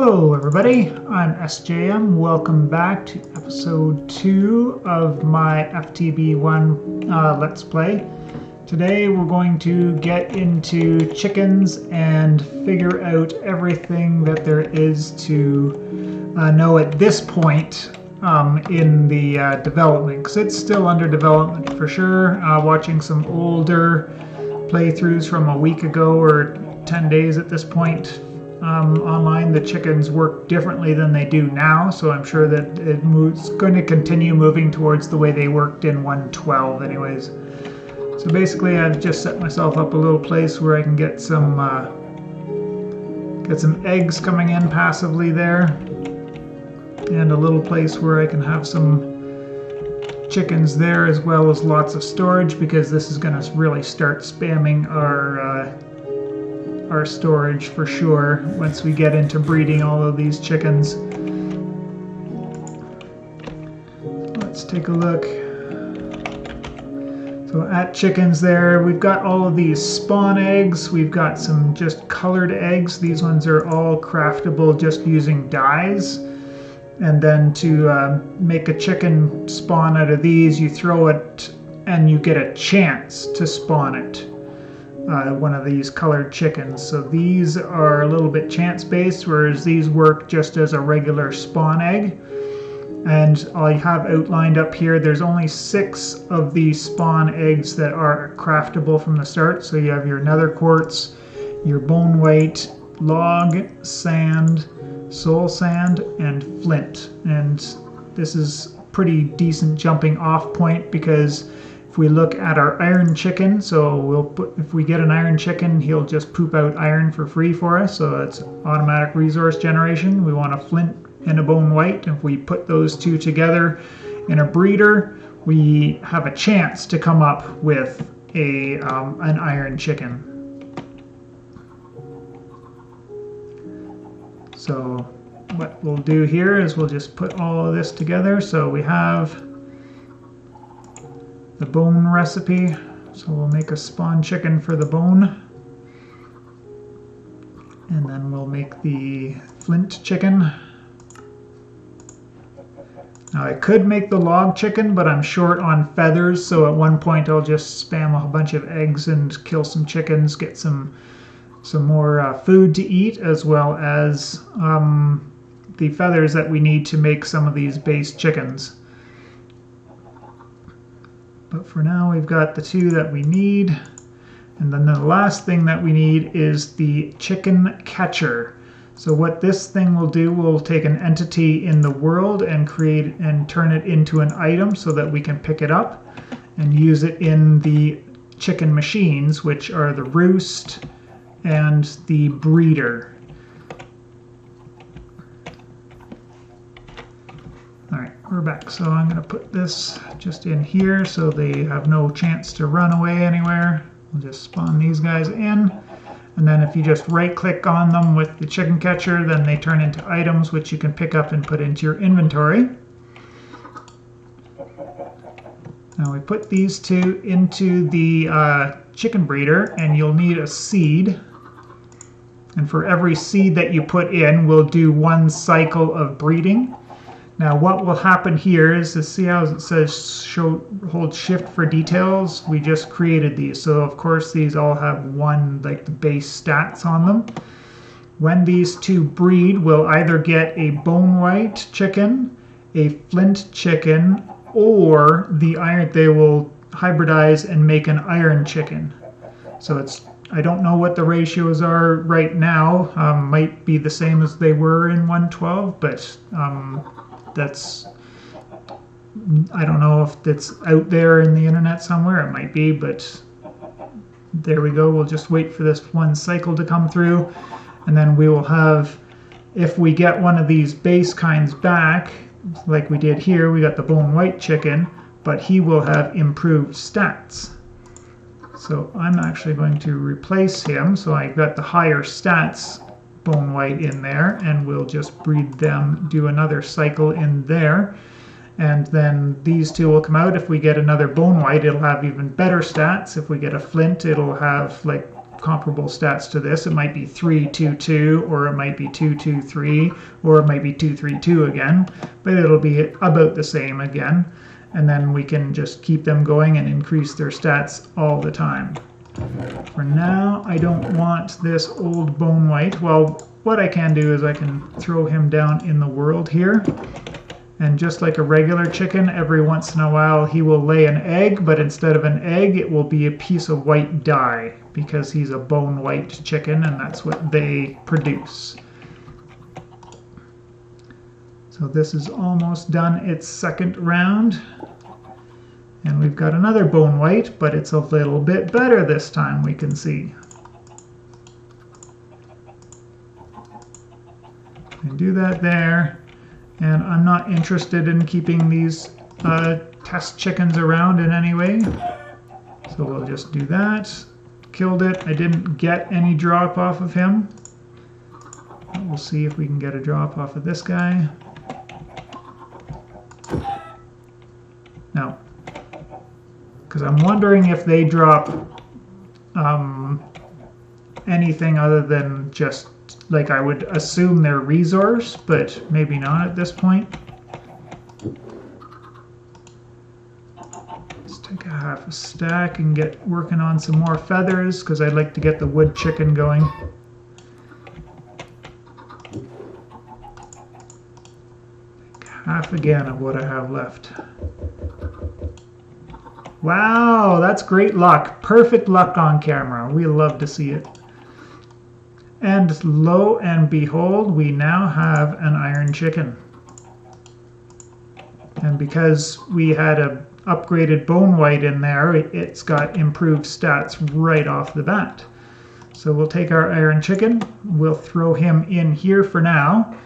Hello everybody, I'm SJM. Welcome back to episode 2 of my FTB One Let's Play. Today we're going to get into chickens and figure out everything that there is to know at this point in the development, because it's still under development for sure. Watching some older playthroughs from a week ago or 10 days at this point. Online, the chickens work differently than they do now, so I'm sure that it's going to continue moving towards the way they worked in 1.12 anyways. So basically I've just set myself up a little place where I can get some eggs coming in passively there, and a little place where I can have some chickens there, as well as lots of storage, because this is going to really start spamming our storage for sure once we get into breeding all of these chickens. Let's take a look. So at chickens there, we've got all of these spawn eggs. We've got some just colored eggs. These ones are all craftable just using dyes. And then to make a chicken spawn out of these, you throw it and you get a chance to spawn it. One of these colored chickens. So these are a little bit chance-based, whereas these work just as a regular spawn egg. And I have outlined up here, there's only 6 of these spawn eggs that are craftable from the start. So you have your nether quartz, your bone white, log, sand, soul sand, and flint. And this is a pretty decent jumping off point, because if we look at our iron chicken, so if we get an iron chicken, he'll just poop out iron for free for us. So it's automatic resource generation. We want a flint and a bone white. If we put those two together in a breeder, we have a chance to come up with an iron chicken. So what we'll do here is we'll just put all of this together. So we have the bone recipe, so we'll make a spawn chicken for the bone, and then we'll make the flint chicken. Now I could make the log chicken, but I'm short on feathers, so at one point I'll just spam a bunch of eggs and kill some chickens, get some more food to eat, as well as the feathers that we need to make some of these base chickens. But for now, we've got the 2 that we need. And then the last thing that we need is the chicken catcher. So what this thing will do, we'll take an entity in the world and create and turn it into an item so that we can pick it up and use it in the chicken machines, which are the roost and the breeder. Alright, we're back. So I'm going to put this just in here so they have no chance to run away anywhere. We'll just spawn these guys in. And then if you just right click on them with the chicken catcher, then they turn into items which you can pick up and put into your inventory. Now we put these 2 into the chicken breeder, and you'll need a seed. And for every seed that you put in, we'll do 1 cycle of breeding. Now what will happen here is, to see how it says hold shift for details, we just created these. So of course these all have 1, like the base stats on them. When these 2 breed, we'll either get a bone white chicken, a flint chicken, or the iron. They will hybridize and make an iron chicken. So I don't know what the ratios are right now. Might be the same as they were in 1.12, but I don't know if that's out there in the internet somewhere. It might be, but there we go. We'll just wait for this 1 cycle to come through, and then we will have, if we get one of these base kinds back, like we did here, we got the bone white chicken, but he will have improved stats. So I'm actually going to replace him. So I got the higher stats bone white in there, and we'll just breed them, do another cycle in there, and then these 2 will come out. If we get another bone white, it'll have even better stats. If we get a flint, it'll have like comparable stats to this. It might be 3-2-2, or it might be 2-2-3, or it might be 2-3-2 again, but it'll be about the same again. And then we can just keep them going and increase their stats all the time. For now, I don't want this old bone white. Well, what I can do is I can throw him down in the world here. And just like a regular chicken, every once in a while he will lay an egg, but instead of an egg, it will be a piece of white dye, because he's a bone white chicken and that's what they produce. So this is almost done its second round. And we've got another bone white, but it's a little bit better this time, we can see. And do that there. And I'm not interested in keeping these test chickens around in any way. So we'll just do that. Killed it. I didn't get any drop off of him. We'll see if we can get a drop off of this guy. No. Because I'm wondering if they drop anything other than just, like, I would assume their resource, but maybe not at this point. Let's take a half a stack and get working on some more feathers, because I'd like to get the wood chicken going. Take half again of what I have left. Wow, that's great luck. Perfect luck on camera. We love to see it. And lo and behold, we now have an iron chicken. And because we had a upgraded bone white in there, it's got improved stats right off the bat. So we'll take our iron chicken, we'll throw him in here for now,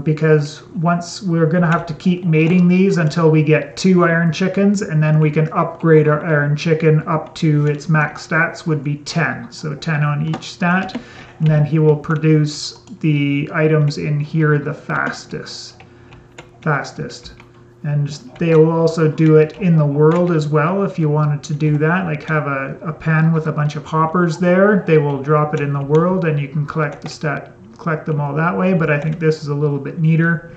because once we're going to have to keep mating these until we get 2 iron chickens, and then we can upgrade our iron chicken up to its max stats would be 10. So 10 on each stat, and then he will produce the items in here the fastest. And they will also do it in the world as well if you wanted to do that, like have a pen with a bunch of hoppers there. They will drop it in the world and you can collect them all that way, but I think this is a little bit neater.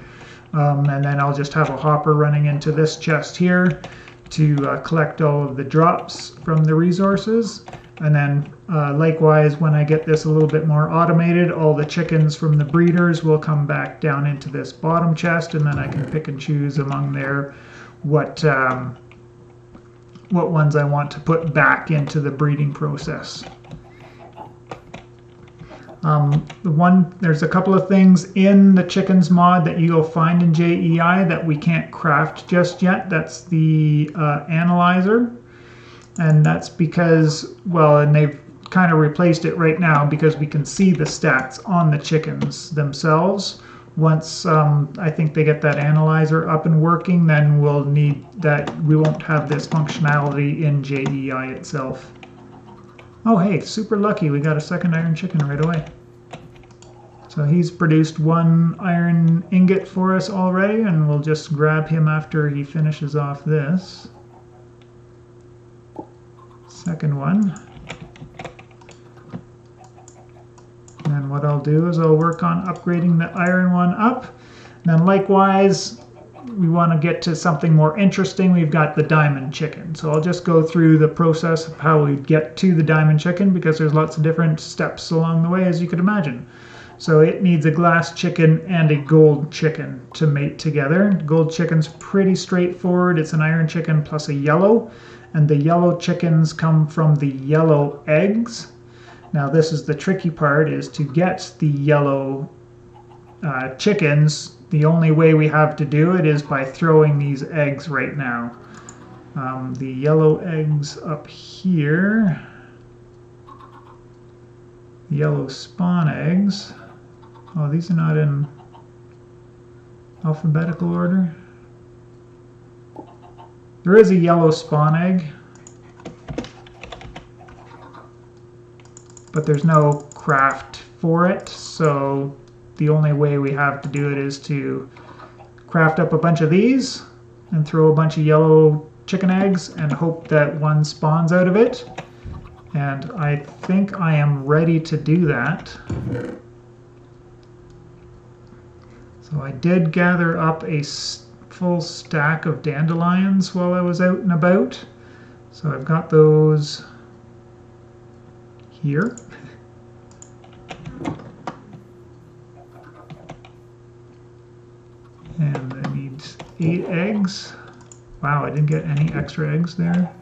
And then I'll just have a hopper running into this chest here to collect all of the drops from the resources. And then likewise, when I get this a little bit more automated, all the chickens from the breeders will come back down into this bottom chest, and then I can pick and choose among there what ones I want to put back into the breeding process. There's a couple of things in the chickens mod that you'll find in JEI that we can't craft just yet. That's the analyzer. And that's because, well, and they've kind of replaced it right now because we can see the stats on the chickens themselves. Once I think they get that analyzer up and working, then we'll need that. We won't have this functionality in JEI itself. Oh, hey, super lucky. We got a second iron chicken right away. So he's produced 1 iron ingot for us already, and we'll just grab him after he finishes off this. Second one. And what I'll do is I'll work on upgrading the iron one up. And then likewise, we want to get to something more interesting. We've got the diamond chicken. So I'll just go through the process of how we get to the diamond chicken, because there's lots of different steps along the way, as you could imagine. So it needs a glass chicken and a gold chicken to mate together. Gold chicken's pretty straightforward. It's an iron chicken plus a yellow. And the yellow chickens come from the yellow eggs. Now this is the tricky part, is to get the yellow chickens. The only way we have to do it is by throwing these eggs right now. The yellow eggs up here, yellow spawn eggs. Oh, these are not in alphabetical order. There is a yellow spawn egg, but there's no craft for it, so the only way we have to do it is to craft up a bunch of these and throw a bunch of yellow chicken eggs and hope that one spawns out of it. And I think I am ready to do that. So I did gather up a full stack of dandelions while I was out and about. So I've got those here. And I need 8 eggs. Wow, I didn't get any extra eggs there.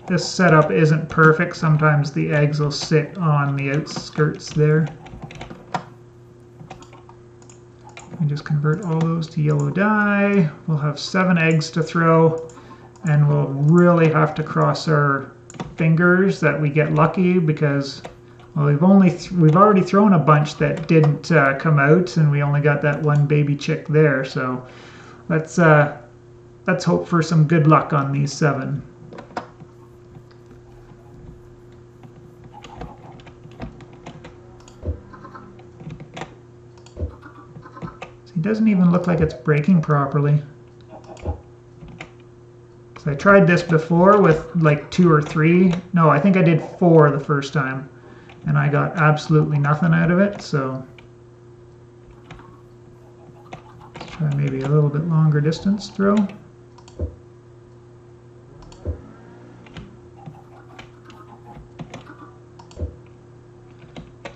This setup isn't perfect. Sometimes the eggs will sit on the outskirts there. We just convert all those to yellow dye. We'll have 7 eggs to throw, and we'll really have to cross our fingers that we get lucky because, well, we've already thrown a bunch that didn't come out, and we only got that one baby chick there. So let's hope for some good luck on these 7. It doesn't even look like it's breaking properly. So I tried this before with like 2 or 3. No, I think I did 4 the first time, and I got absolutely nothing out of it. So let's try maybe a little bit longer distance throw.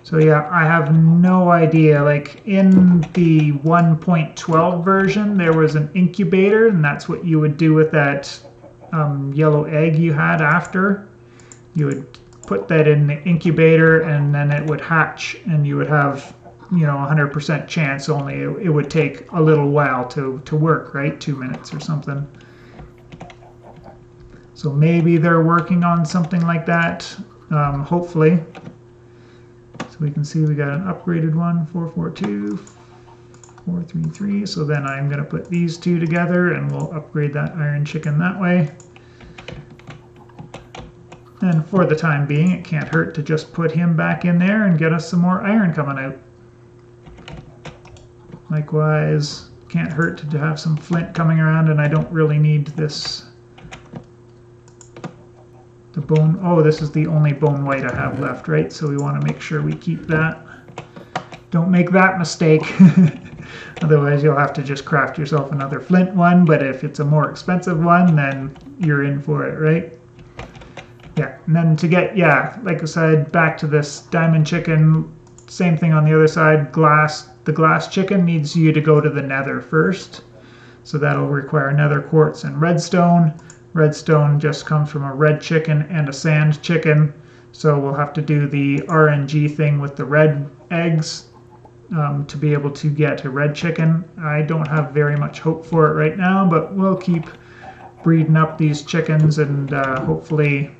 So yeah, I have no idea. Like in the 1.12 version, there was an incubator, and that's what you would do with that yellow egg you had after. You would put that in the incubator, and then it would hatch, and you would have, 100% chance. Only it would take a little while to work, right? 2 minutes or something. So maybe they're working on something like that, hopefully. So we can see we got an upgraded one, 442, 433. So then I'm going to put these 2 together, and we'll upgrade that iron chicken that way. And for the time being, it can't hurt to just put him back in there and get us some more iron coming out. Likewise, can't hurt to have some flint coming around, and I don't really need this. The bone, oh, this is the only bone white I have left, right? So we want to make sure we keep that. Don't make that mistake. Otherwise, you'll have to just craft yourself another flint one. But if it's a more expensive one, then you're in for it, right? Yeah, and then to get, like I said, back to this diamond chicken, same thing on the other side. The glass chicken needs you to go to the nether first. So that'll require nether quartz and redstone. Redstone just comes from a red chicken and a sand chicken, so we'll have to do the RNG thing with the red eggs to be able to get a red chicken. I don't have very much hope for it right now, but we'll keep breeding up these chickens, and hopefully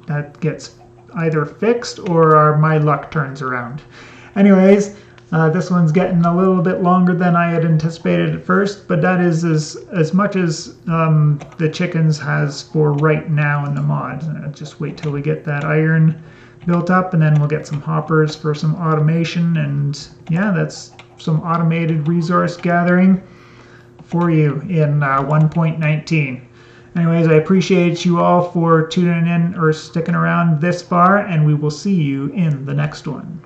that gets either fixed or my luck turns around. Anyways, this one's getting a little bit longer than I had anticipated at first, but that is as much as the chickens has for right now in the mod. Just wait till we get that iron built up, and then we'll get some hoppers for some automation, and yeah, that's some automated resource gathering for you in 1.19. Anyways, I appreciate you all for tuning in or sticking around this far, and we will see you in the next one.